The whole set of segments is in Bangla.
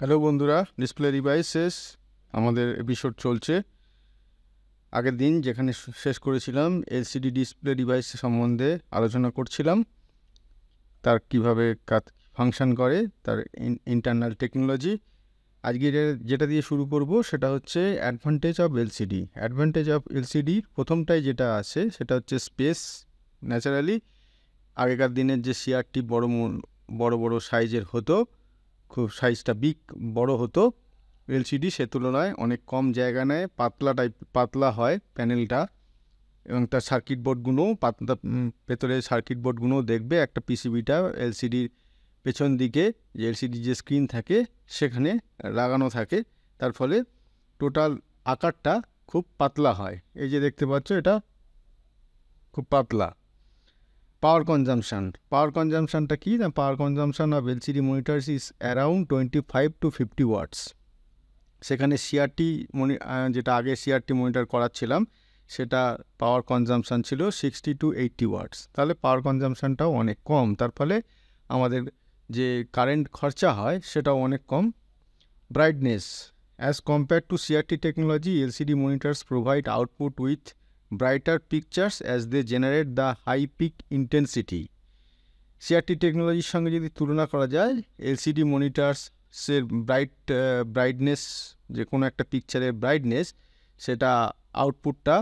হ্যালো বন্ধুরা, ডিসপ্লে ডিভাইসেস আমাদের এপিসোড চলছে। আগের দিন যেখানে শেষ করেছিলাম এলসিডি ডিসপ্লে ডিভাইস সম্বন্ধে আলোচনা করছিলাম, তার কিভাবে ফাংশন করে, তার ইন্টারনাল টেকনোলজি। আজকে যেটা দিয়ে শুরু করব সেটা হচ্ছে advantage of LCD. Advantage of LCD প্রথমটাই যেটা আছে সেটা হচ্ছে স্পেস। ন্যাচারালি আগেকার দিনের যে সিআরটি বড় বড় সাইজের হতো, খুব সাইজটা বড় হতো, এলসিডি সে তুলনায় অনেক কম জায়গা নেয়, পাতলা হয় প্যানেলটা, এবং তার সার্কিট বোর্ডগুলোও পাতলা। ভেতরে সার্কিট বোর্ডগুলোও দেখবে একটা পিসিবিটা এলসিডির পেছন দিকে, যে এলসিডি যে স্ক্রিন থাকে সেখানে লাগানো থাকে, তার ফলে টোটাল আকারটা খুব পাতলা হয়। এই যে দেখতে পাচ্ছ, এটা খুব পাতলা। পাওয়ার কনজামশানটা কি না, power consumption of LCD monitors is around 25 to 50 watts. সেখানে সিআরটি যেটা আগে সিআরটি মনিটর করাচ্ছিলাম সেটা পাওয়ার কনজামশান ছিল 60 to 80 ওয়াটস। তাহলে পাওয়ার কনজামশানটাও অনেক কম, তার ফলে আমাদের যে কারেন্ট খরচা হয় সেটাও অনেক কম। Brightness, as compare to CRT technology, LCD monitors provide output with brighter pictures as they generate the high peak intensity. CRT টেকনোলজির সঙ্গে যদি তুলনা করা যায়, এলসিডি মনিটরসের ব্রাইটনেস, যে কোনো একটা পিকচারের ব্রাইটনেস, সেটা আউটপুটটা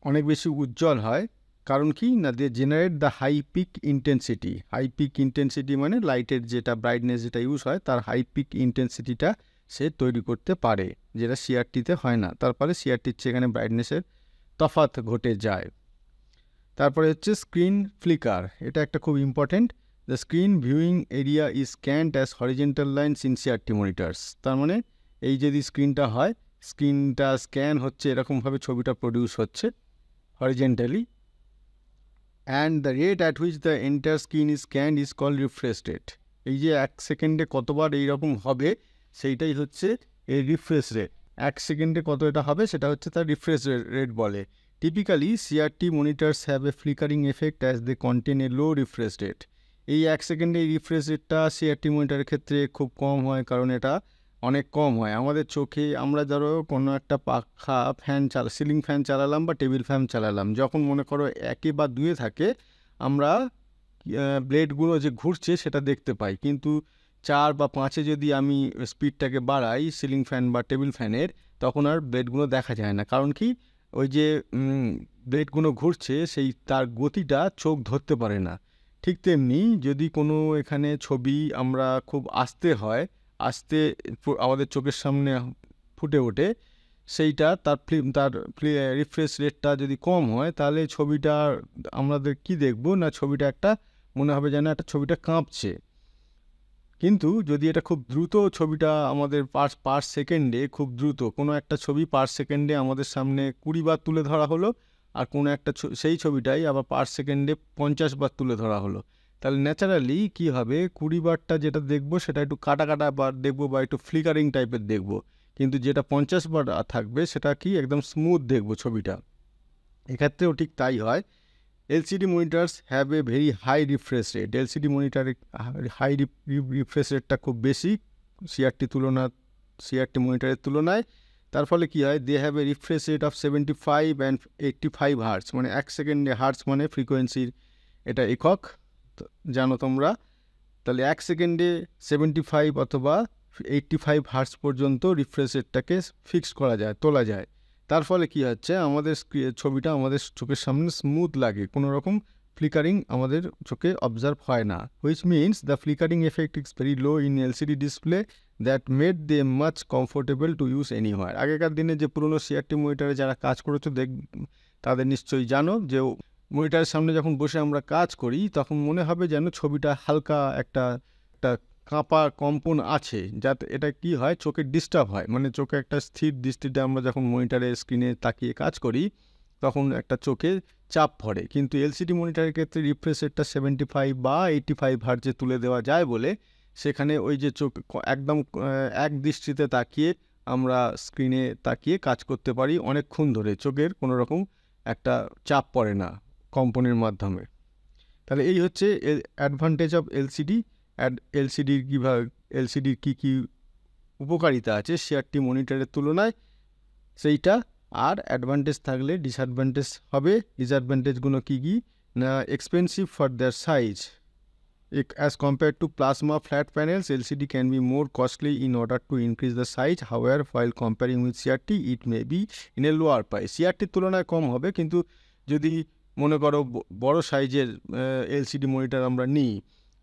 অনেক বেশি উজ্জ্বল হয়। কারণ কি না, they generate the high peak intensity মানে লাইটের যেটা ব্রাইটনেস যেটা ইউজ হয় তার হাই পিক ইন্টেন্সিটিটা সে তৈরি করতে পারে, যেটা সিআরটিতে হয় না। তারপরে সিআরটির সেখানে ব্রাইটনেসের তফাৎ ঘটে যায়। তারপরে হচ্ছে স্ক্রিন ফ্লিকার, এটা একটা খুব important. The screen viewing area is scanned as horizontal lines in CRT monitors. তার মানে এই যদি স্ক্রিনটা হয়, স্ক্রিনটা স্ক্যান হচ্ছে, এরকমভাবে ছবিটা প্রডিউস হচ্ছে horizontally, and the rate at which the entire screen is scanned is called refresh rate. এই যে 1 সেকেন্ডে কতবার এইরকম হবে সেইটাই হচ্ছে এই রিফ্রেশ রেট। 1 সেকেন্ডে কত এটা হবে সেটা হচ্ছে তার রিফ্রেশ রেট বলে। Typically CRT monitors have a flickering effect as they contain a low refresh rate. এই 1 সেকেন্ডে এই রিফ্রেশ রেটটা সিআরটি মনিটরের ক্ষেত্রে খুব কম হয়, কারণ এটা অনেক কম হয় আমাদের চোখে। আমরা ধরো কোনো একটা পাখা ফ্যান সিলিং ফ্যান চালালাম বা টেবিল ফ্যান চালালাম, যখন মনে করো 1 বা 2 থাকে, আমরা ব্লেডগুলো যে ঘুরছে সেটা দেখতে পাই, কিন্তু 4 বা 5 যদি আমি স্পিডটাকে বাড়াই সিলিং ফ্যান বা টেবিল ফ্যানের, তখন আর ব্লেডগুলো দেখা যায় না। কারণ কি, ওই যে ব্লেডগুলো ঘুরছে সেই তার গতিটা চোখ ধরতে পারে না। ঠিক তেমনি যদি কোনো এখানে ছবি আমরা খুব আস্তে আমাদের চোখের সামনে ফুটে ওঠে, সেইটা তার রিফ্রেশ রেটটা যদি কম হয়, তাহলে ছবিটা আমাদের কি দেখব না, ছবিটা একটা মনে হবে যেন একটা ছবিটা কাঁপছে। কিন্তু যদি এটা খুব দ্রুত, ছবিটা আমাদের পার সেকেন্ডে খুব দ্রুত কোনো একটা ছবি পার সেকেন্ডে আমাদের সামনে 20 বার তুলে ধরা হলো, আর কোনো একটা সেই ছবিটাই আবার পার সেকেন্ডে 50 বার তুলে ধরা হলো, তাহলে ন্যাচারালি কী হবে, 20 বারটা যেটা দেখবো সেটা একটু কাটা কাটা বার দেখবো বা একটু ফ্লিকারিং টাইপের দেখবো, কিন্তু যেটা 50 বার থাকবে সেটা কি একদম স্মুথ দেখবো ছবিটা। এক্ষেত্রেও ঠিক তাই হয়। LCD monitors have a very high refresh rate. LCD মনিটরের হাই রিফ্রেশ রেটটা খুব বেশি সিআরটি মনিটরের তুলনায়। তার ফলে কী হয়, they have a refresh rate of 75 and 85 hertz, মানে 1 সেকেন্ডে, হার্টস মানে ফ্রিকোয়েন্সির এটা একক, জানো তোমরা। তাহলে 1 সেকেন্ডে 75 অথবা 85 হার্টস পর্যন্ত রিফ্রেশ রেটটাকে ফিক্স করা যায়, তোলা যায়। তার ফলে কী হচ্ছে, আমাদের ছবিটা আমাদের চোখের সামনে স্মুথ লাগে, কোনো রকম ফ্লিকারিং আমাদের চোখে অবজার্ভ হয় না। Which means the flickering effect is very low in LCD display that made they much comfortable to use anywhere. আগেকার দিনে যে পুরনো সিআরটি মনিটরে যারা কাজ করেছো তাদের নিশ্চয়ই জানো যে মনিটরের সামনে যখন বসে আমরা কাজ করি, তখন মনে হবে যেন ছবিটা হালকা একটা কাঁপা কম্পন আছে, যাতে এটা কি হয়, চোখের ডিস্টার্ব হয়, মানে চোখে একটা স্থির দৃষ্টিতে আমরা যখন মনিটরের স্ক্রিনে তাকিয়ে কাজ করি তখন একটা চোখে চাপ পড়ে। কিন্তু এলসিডি মনিটরের ক্ষেত্রে রিফ্রেশ রেটটা 75 বা 85 হার্টজে তুলে দেওয়া যায় বলে সেখানে ওই যে চোখ একদম এক দৃষ্টিতে তাকিয়ে আমরা স্ক্রিনে তাকিয়ে কাজ করতে পারি অনেকক্ষণ ধরে, চোখের কোনো রকম একটা চাপ পড়ে না কম্পনের মাধ্যমে। তাহলে এই হচ্ছে অ্যাডভান্টেজ অফ এলসিডি। এলসিডির কীভাবে, এলসিডির কী কী উপকারিতা আছে সিআরটি মনিটরের তুলনায় সেইটা, আর অ্যাডভান্টেজ থাকলে ডিসঅ্যাডভান্টেজ হবে। ডিসঅ্যাডভান্টেজগুলো কী কী না, expensive for their size. As compared to plasma flat panels, LCD can be more costly in order to increase the size. However, while comparing with CRT, it may be in a lower price. CRT তুলনায় কম হবে, কিন্তু যদি মনে করো বড় সাইজের এলসিডি মনিটর আমরা নিই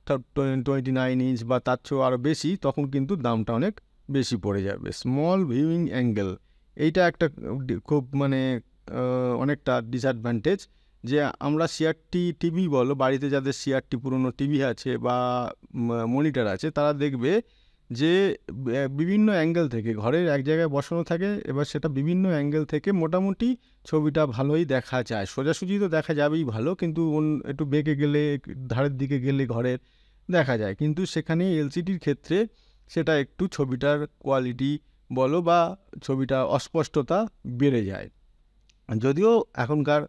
29 ইঞ্চ বা তার চেয়েও আরও বেশি, তখন কিন্তু দামটা অনেক বেশি পড়ে যাবে। স্মল ভিউইং অ্যাঙ্গেল, এইটা একটা খুব মানে অনেকটা ডিসঅ্যাডভান্টেজ, যে আমরা সিআরটি টিভি বলো, বাড়িতে যাদের সিআরটি পুরনো টিভি আছে বা মনিটর আছে, তারা দেখবে যে বিভিন্ন অ্যাঙ্গেল থেকে, ঘরের এক জায়গায় বসানো থাকে, এবার সেটা বিভিন্ন অ্যাঙ্গেল থেকে মোটামুটি ছবিটা ভালোই দেখা যায়। সোজাসুজি তো দেখা যাবেই ভালো, কিন্তু একটু বেঁকে গেলে, ধারের দিকে গেলে ঘরের দেখা যায়, কিন্তু সেখানে এলসিডির ক্ষেত্রে সেটা একটু ছবিটার কোয়ালিটি বলো বা ছবিটা অস্পষ্টতা বেড়ে যায়। যদিও এখনকার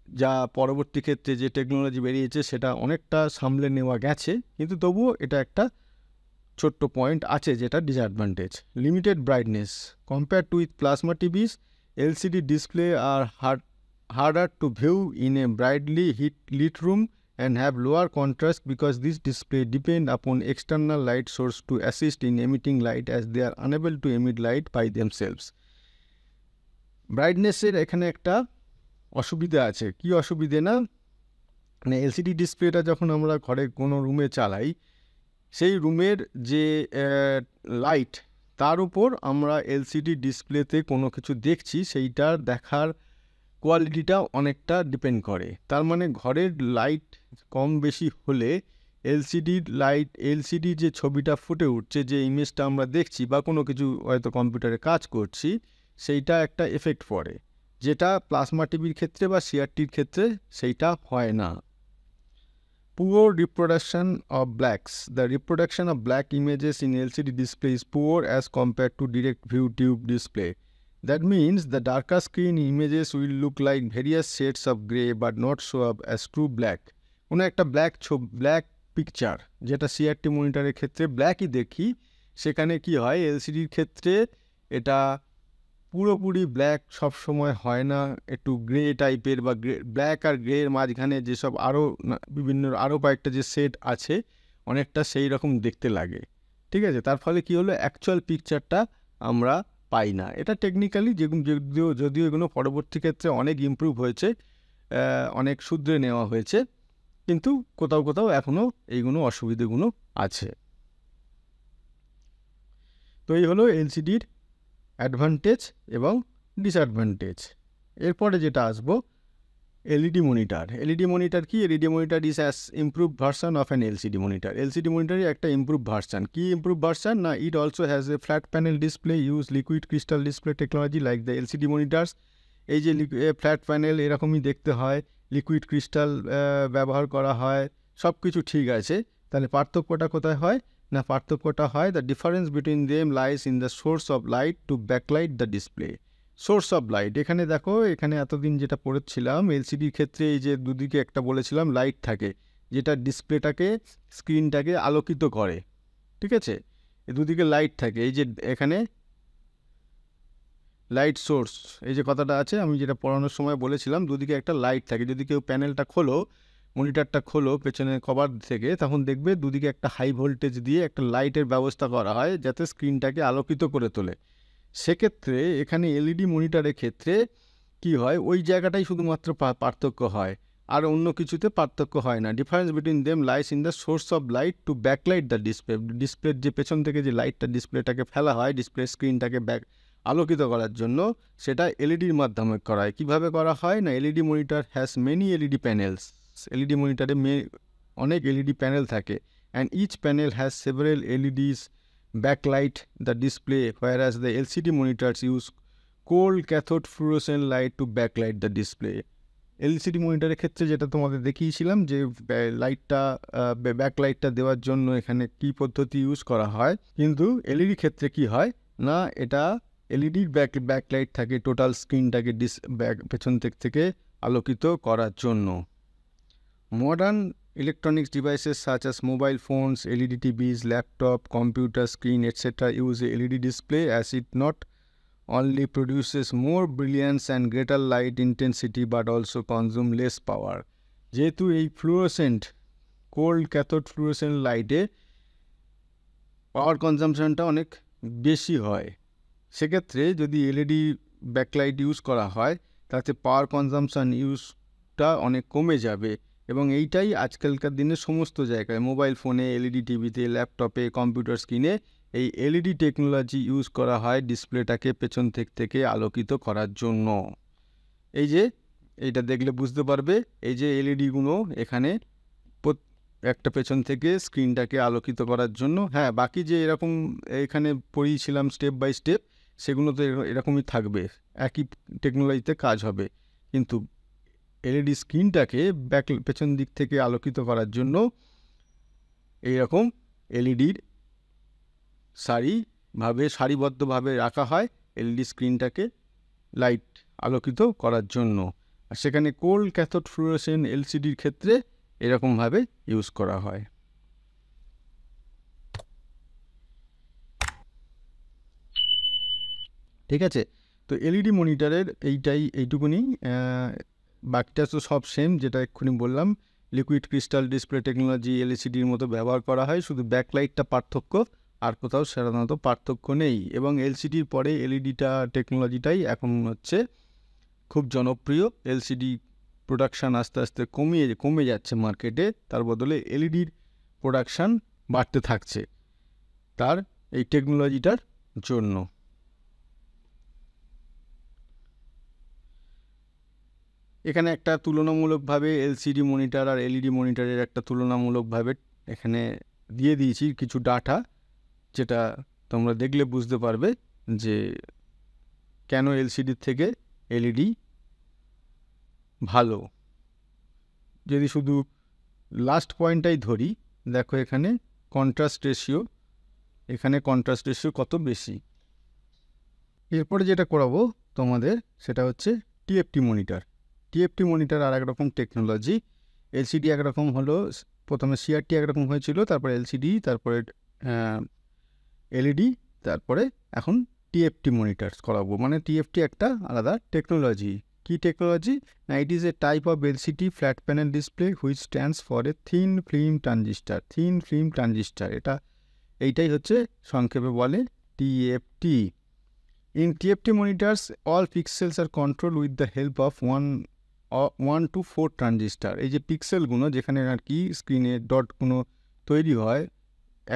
যা পরবর্তী ক্ষেত্রে যে টেকনোলজি বেরিয়েছে সেটা অনেকটা সামলে নেওয়া গেছে, কিন্তু তবুও এটা একটা ছোট্ট পয়েন্ট আছে যেটা disadvantage. Limited brightness compare to with plasma TVs, LCD display আর harder to view in a brightly lit room and have lower contrast because these display depend upon external light source to assist in emitting light as they are unable to emit light by themselves. ব্রাইটনেসের এখানে একটা অসুবিধা আছে। কি অসুবিধে না, মানে এলসিডি ডিসপ্লেটা যখন আমরা ঘরে কোনো রুমে চালাই, সেই রুমের যে লাইট, তার উপর আমরা এলসিডি ডিসপ্লেতে কোনো কিছু দেখছি, সেইটার দেখার কোয়ালিটিটা অনেকটা ডিপেন্ড করে। তার মানে ঘরের লাইট কম বেশি হলে এলসিডি যে ছবিটা ফুটে উঠছে, যে ইমেজটা আমরা দেখছি বা কোনো কিছু হয়তো কম্পিউটারে কাজ করছি, সেইটা একটা এফেক্ট পড়ে, যেটা প্লাজমা টিভির ক্ষেত্রে বা সিআরটির ক্ষেত্রে সেইটা হয় না। Poor reproduction of blacks. The reproduction of black images in LCD display is poor as compared to direct view tube display. That means the darker screen images will look like various shades of grey but not show up as true black. কোনো একটা ব্ল্যাক পিকচার যেটা সিআরটি মনিটরের ক্ষেত্রে ব্ল্যাকই দেখি, সেখানে কি হয় এলসিডির ক্ষেত্রে এটা পুরোপুরি ব্ল্যাক সবসময় হয় না, একটু গ্রে টাইপের বা ব্ল্যাক আর গ্রের মাঝখানে যেসব আরও কয়েকটা যে সেট আছে, অনেকটা সেই রকম দেখতে লাগে। ঠিক আছে, তার ফলে কি হলো, অ্যাকচুয়াল পিকচারটা আমরা পাই না। এটা টেকনিক্যালি যদিও এগুলো পরবর্তী ক্ষেত্রে অনেক ইমপ্রুভ হয়েছে, অনেক শুধরে নেওয়া হয়েছে, কিন্তু কোথাও কোথাও এখনও এইগুলো অসুবিধেগুলো আছে। তো এই হলো এলসিডির অ্যাডভান্টেজ এবং ডিসঅ্যাডভান্টেজ। এরপরে যেটা আসবো, এলইডি মনিটর। এলইডি মনিটর কি? LED monitor is as improve version of an LCD monitor. LCD মনিটরই একটা ইমপ্রুভ ভার্সন। কি ইমপ্রুভ ভার্সন না, it also has a flat panel display, use liquid crystal display technology like the LCD monitors. এই যে ফ্ল্যাট প্যানেল এরকমই দেখতে হয়, লিকুইড ক্রিস্টাল ব্যবহার করা হয়, সব কিছু ঠিক আছে। তাহলে পার্থক্যটা কোথায় হয় না, পার্থক্যটা হয় the difference between them lies in the source of light to backlight the display. Source of light, এখানে দেখো, এখানে এতদিন যেটা পড়েছিলাম এলসিডির ক্ষেত্রে, এই যে দুদিকে একটা বলেছিলাম লাইট থাকে, যেটা ডিসপ্লেটাকে, স্ক্রিনটাকে আলোকিত করে। ঠিক আছে, এই দুদিকে লাইট থাকে। এই যে এখানে লাইট সোর্স, এই যে কথাটা আছে, আমি যেটা পড়ানোর সময় বলেছিলাম, দুদিকে একটা লাইট থাকে। যদি কেউ প্যানেলটা খোলো, মনিটরটা খোলো পেছনে কভার থেকে, তখন দেখবে দুদিকে একটা হাই ভোল্টেজ দিয়ে একটা লাইটের ব্যবস্থা করা হয় যাতে স্ক্রিনটাকে আলোকিত করে তোলে। সেক্ষেত্রে এখানে এলইডি মনিটরের ক্ষেত্রে কি হয়, ওই জায়গাটাই শুধুমাত্র পার্থক্য হয়, আর অন্য কিছুতে পার্থক্য হয় না। Difference between them lies in the source of light to backlight the display. ডিসপ্লের যে পেছন থেকে যে লাইটটা ডিসপ্লেটাকে ফেলা হয়, ডিসপ্লে স্ক্রিনটাকে আলোকিত করার জন্য, সেটা এলইডির মাধ্যমে করা হয়। কীভাবে করা হয় না, LED monitor has many LED panels. LED মনিটরে অনেক এলইডি প্যানেল থাকে, and each panel has several LEDs backlight the display, whereas the LCD monitors use cold cathode fluorescent light to backlight the display. LCD মনিটরের ক্ষেত্রে যেটা তোমাদের দেখিয়েছিলাম, যে লাইটটা ব্যাকলাইটটা দেওয়ার জন্য এখানে কি পদ্ধতি ইউজ করা হয়, কিন্তু এলইডি ক্ষেত্রে কি হয় না, এটা এলইডির ব্যাকলাইট থাকে টোটাল স্ক্রিনটাকে পেছন থেকে আলোকিত করার জন্য। Modern Electronics devices such as mobile phones, LED TVs, laptop, computer screen, etc. use a LED display as it not only produces more brilliance and greater light intensity but also consume less power. যেহেতু এই ফ্লুরোসেন্ট কোল্ড ক্যাথোড ফ্লুরোসেন্ট লাইটে পাওয়ার কনজামশনটা অনেক বেশি হয়, সেক্ষেত্রে যদি এলইডি ব্যাকলাইট ইউজ করা হয় তাতে পাওয়ার কনজামশন ইউজটা অনেক কমে যাবে। এবং এইটাই আজকালকার দিনে সমস্ত জায়গায় মোবাইল ফোনে, এলইডি টিভিতে, ল্যাপটপে, কম্পিউটার স্ক্রিনে এই এলইডি টেকনোলজি ইউজ করা হয় ডিসপ্লেটাকে পেছন থেকে আলোকিত করার জন্য। এই যে এইটা দেখলে বুঝতে পারবে, এই যে এলইডিগুলো এখানে একটা পেছন থেকে স্ক্রিনটাকে আলোকিত করার জন্য। হ্যাঁ, বাকি যে এরকম এখানে পড়িয়েছিলাম স্টেপ বাই স্টেপ, সেগুলো তো এরকমই থাকবে, একই টেকনোলজিতে কাজ হবে। কিন্তু এলইডি স্ক্রিনটাকে পেছন দিক থেকে আলোকিত করার জন্য এইরকম এলইডির সারিবদ্ধভাবে রাখা হয় এলইডি স্ক্রিনটাকে লাইট আলোকিত করার জন্য। আর সেখানে কোল্ড ক্যাথোড ফ্লুরোসেন্ট এলসিডির ক্ষেত্রে এরকমভাবে ইউজ করা হয়। ঠিক আছে, তো এলইডি মনিটরের এইটুকুনি, বাকিটা তো সব সেম, যেটা এক্ষুনি বললাম। লিকুইড ক্রিস্টাল ডিসপ্লে টেকনোলজি এলসিডির মতো ব্যবহার করা হয়, শুধু ব্যাকলাইটটা পার্থক্য, আর কোথাও সাধারণত পার্থক্য নেই। এবং এলসিডির পরে এলইডিটা টেকনোলজিটাই এখন হচ্ছে খুব জনপ্রিয়। এলসিডি প্রোডাকশান আস্তে আস্তে কমে যাচ্ছে মার্কেটে, তার বদলে এলইডির প্রোডাকশান বাড়তে থাকছে তার এই টেকনোলজিটার জন্য। এখানে একটা তুলনামূলকভাবে এলসিডি মনিটর আর এলইডি মনিটরের একটা তুলনামূলকভাবে এখানে দিয়ে দিয়েছি কিছু ডাটা, যেটা তোমরা দেখলে বুঝতে পারবে যে কেন এলসিডির থেকে এলইডি ভালো। যদি শুধু লাস্ট পয়েন্টটাই ধরি, দেখো এখানে কন্ট্রাস্ট রেশিও, এখানে কন্ট্রাস্ট রেশিও কত বেশি। এরপরে যেটা করাবো তোমাদের সেটা হচ্ছে টিএফটি মনিটর। টিএফটি মনিটর আর একরকম টেকনোলজি। এলসিডি একরকম হলো, প্রথমে সিআরটি একরকম হয়েছিল, তারপরে এলসিডি, তারপরে এলইডি, তারপরে এখন টিএফটি মনিটরস করাবো। মানে টিএফটি একটা আলাদা টেকনোলজি। কি টেকনোলজি না, it is a type of LCD flat panel display which stands for a thin film transistor. Thin film transistor, এইটাই হচ্ছে সংক্ষেপে বলে TFT. In TFT monitors, all pixels are controlled with the help of 1 to 4 transistor. এই যে পিক্সেলগুলো যেখানে আর কি স্ক্রিনে ডটগুলো তৈরি হয়,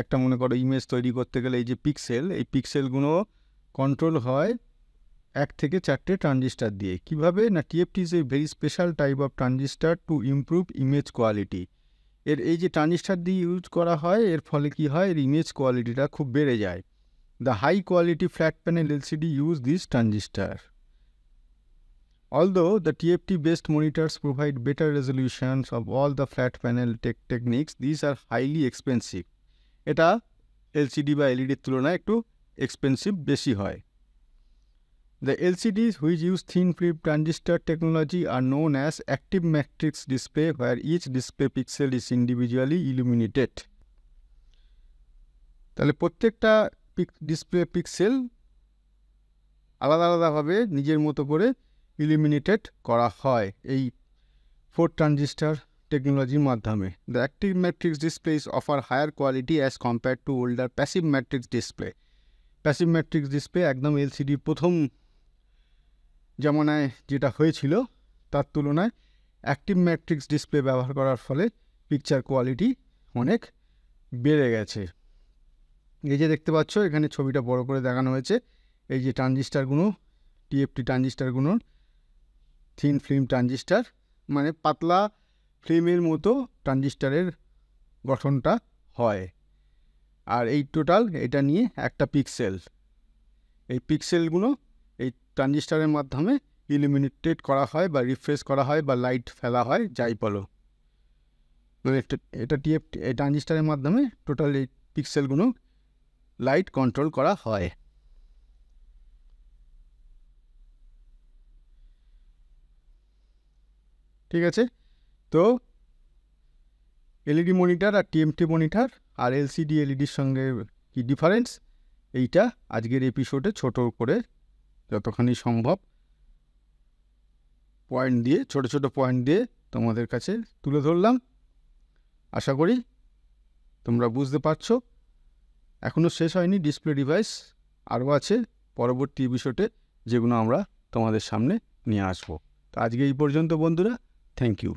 একটা মনে করো ইমেজ তৈরি করতে গেলে এই যে এই পিক্সেলগুলো কন্ট্রোল হয় 1 থেকে 4টে ট্রানজিস্টার দিয়ে। কিভাবে না, TFT is a very special type of transistor to improve image quality. এই যে ট্রানজিস্টার দিয়ে ইউজ করা হয়, এর ফলে কি হয়, এর ইমেজ কোয়ালিটিটা খুব বেড়ে যায়। The high-quality flat panel LCD use this transistor. Although the TFT-based monitors provide better resolutions of all the flat panel techniques, these are highly expensive. এটা LCD বা LED এর তুলনায় একটু এক্সপেন্সিভ বেশি হয়। The LCDs which use thin film transistor technology are known as active matrix display, where each display pixel is individually illuminated. তাহলে প্রত্যেকটা ডিসপ্লে পিক্সেল আলাদা আলাদাভাবে নিজের মতো করে ইলিমিনেটেড করা হয় এই 4 ট্রানজিস্টার টেকনোলজির মাধ্যমে। The active matrix displays offer higher quality as compare to older passive matrix display. Passive matrix display একদম এলসিডি প্রথম জামানায় যেটা হয়েছিল তার তুলনায় অ্যাক্টিভ ম্যাট্রিক্স ডিসপ্লে ব্যবহার করার ফলে পিকচার কোয়ালিটি অনেক বেড়ে গেছে। এই যে দেখতে পাচ্ছ এখানে ছবিটা বড় করে দেখানো হয়েছে, এই যে ট্রানজিস্টারগুলো, টিএফটি ট্রানজিস্টারগুলো থিন ফিল্ম ট্রানজিস্টার, মানে পাতলা ফিল্মের মতো ট্রানজিস্টারের গঠনটা হয়। আর এই টোটাল এটা নিয়ে একটা পিক্সেল, এই পিক্সেলগুলো এই ট্রানজিস্টারের মাধ্যমে ইলুমিনেটেড করা হয় বা রিফ্রেশ করা হয় বা লাইট ফেলা হয়, যাই বলো। এটা টিএফটি এই ট্রানজিস্টারের মাধ্যমে টোটাল এই পিক্সেলগুলো লাইট কন্ট্রোল করা হয়। ঠিক আছে, তো এলইডি মনিটর আর টিএমটি মনিটর আর এলসিডি এলইডির সঙ্গে কি ডিফারেন্স, এইটা আজকের এপিসোডে ছোট করে যতখানি সম্ভব পয়েন্ট দিয়ে, ছোট ছোট পয়েন্ট দিয়ে তোমাদের কাছে তুলে ধরলাম। আশা করি তোমরা বুঝতে পারছো। এখনও শেষ হয়নি, ডিসপ্লে ডিভাইস আরও আছে পরবর্তী এপিসোডে, যেগুলো আমরা তোমাদের সামনে নিয়ে আসবো। তো আজকে এই পর্যন্ত বন্ধুরা, থ্যাংক ইউ।